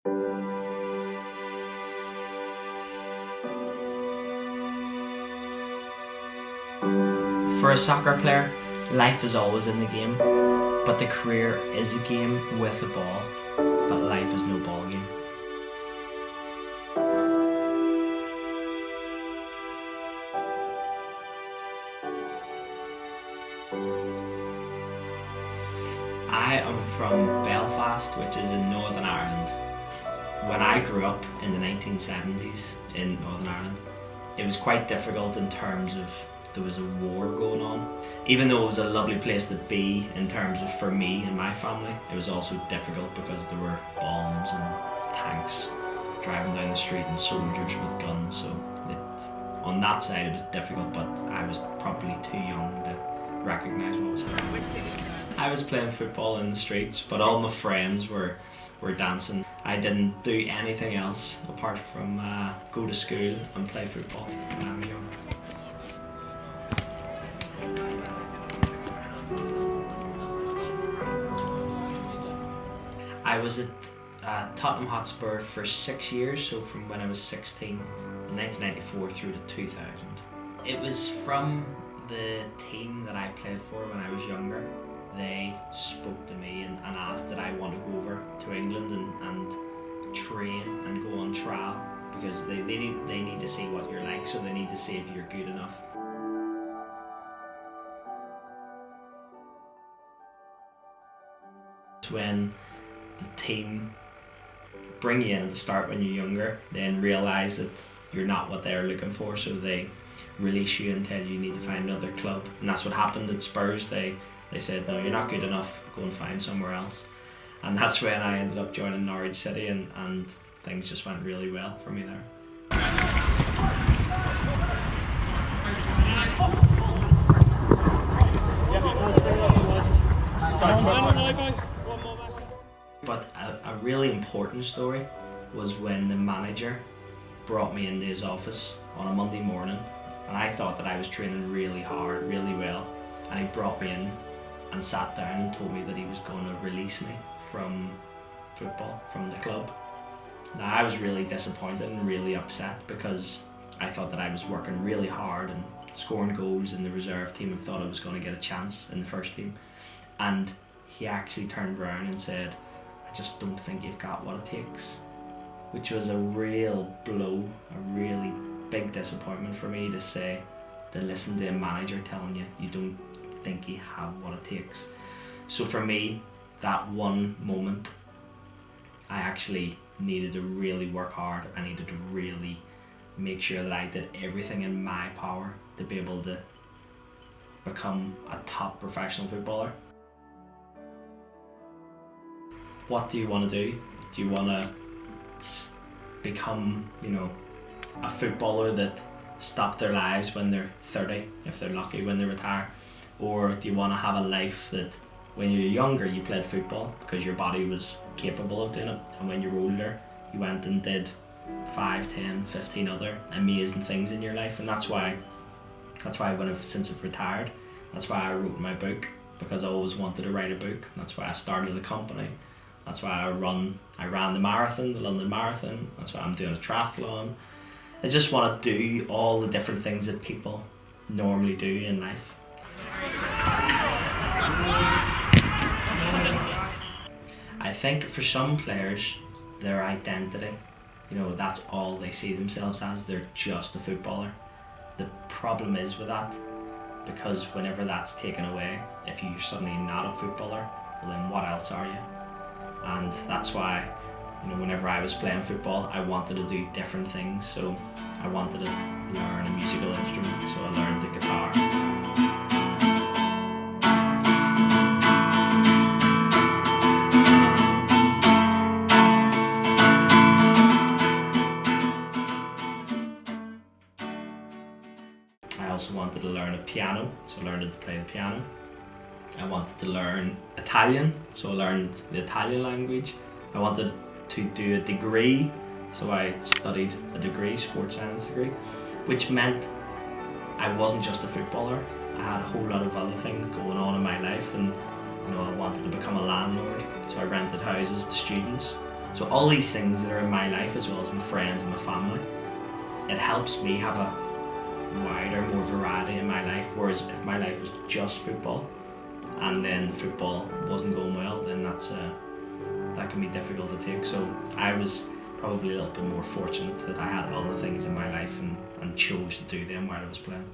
For a soccer player, life is always in the game, but the career is a game with a ball, but life is no ball game. I am from Belfast, which is in Northern Ireland. When I grew up in the 1970s in Northern Ireland, it was quite difficult in terms of there was a war going on. Even though it was a lovely place to be in terms of for me and my family, it was also difficult because there were bombs and tanks driving down the street and soldiers with guns. So on that side it was difficult, but I was probably too young to recognise what was happening. I was playing football in the streets, but all my friends were dancing. I didn't do anything else apart from go to school and play football when I was young. I was at Tottenham Hotspur for 6 years, so from when I was 16, in 1994 through to 2000. It was from the team that I played for when I was younger. They spoke to me and asked that I want to go over to England and train and go on trial, because they need to see what you're like, so they need to see if you're good enough. When the team bring you in at the start when you're younger, then realise that you're not what they're looking for, so they release you and tell you need to find another club. And that's what happened at Spurs. They said, no, you're not good enough, go and find somewhere else. And that's when I ended up joining Norwich City, and things just went really well for me there. But a really important story was when the manager brought me into his office on a Monday morning, and I thought that I was training really hard, really well, and he brought me in and sat down and told me that he was going to release me from football, from the club. Now I was really disappointed and really upset, because I thought that I was working really hard and scoring goals in the reserve team and thought I was going to get a chance in the first team. And he actually turned around and said, I just don't think you've got what it takes. Which was a real blow, a really big disappointment for me to listen to a manager telling you you don't think you have what it takes. So for me, that one moment, I actually needed to really work hard. I needed to really make sure that I did everything in my power to be able to become a top professional footballer. What do you want to do? Do you want to become, a footballer that stop their lives when they're 30, if they're lucky, when they retire? Or do you want to have a life that when you're younger you played football because your body was capable of doing it, and when you're older you went and did 5, 10, 15 other amazing things in your life? And that's why since I've retired, that's why I wrote my book, because I always wanted to write a book. That's why I started the company. That's why I ran the marathon, the London Marathon. That's why I'm doing a triathlon. I just want to do all the different things that people normally do in life. I think for some players, their identity, that's all they see themselves as. They're just a footballer. The problem is with that, because whenever that's taken away, if you're suddenly not a footballer, well then what else are you? And that's why, whenever I was playing football, I wanted to do different things. So I wanted to learn a musical instrument, so I learned the guitar. I also wanted to learn a piano, so I learned to play the piano. I wanted to learn Italian, so I learned the Italian language. I wanted to do a degree, so I studied a degree, sports science degree, which meant I wasn't just a footballer. I had a whole lot of other things going on in my life, and I wanted to become a landlord, so I rented houses to students, So all these things that are in my life, as well as my friends and my family, it helps me have a wider, more variety in my life. Whereas if my life was just football, and then the football wasn't going well, then that can be difficult to take. So I was probably a little bit more fortunate that I had other things in my life and chose to do them while I was playing.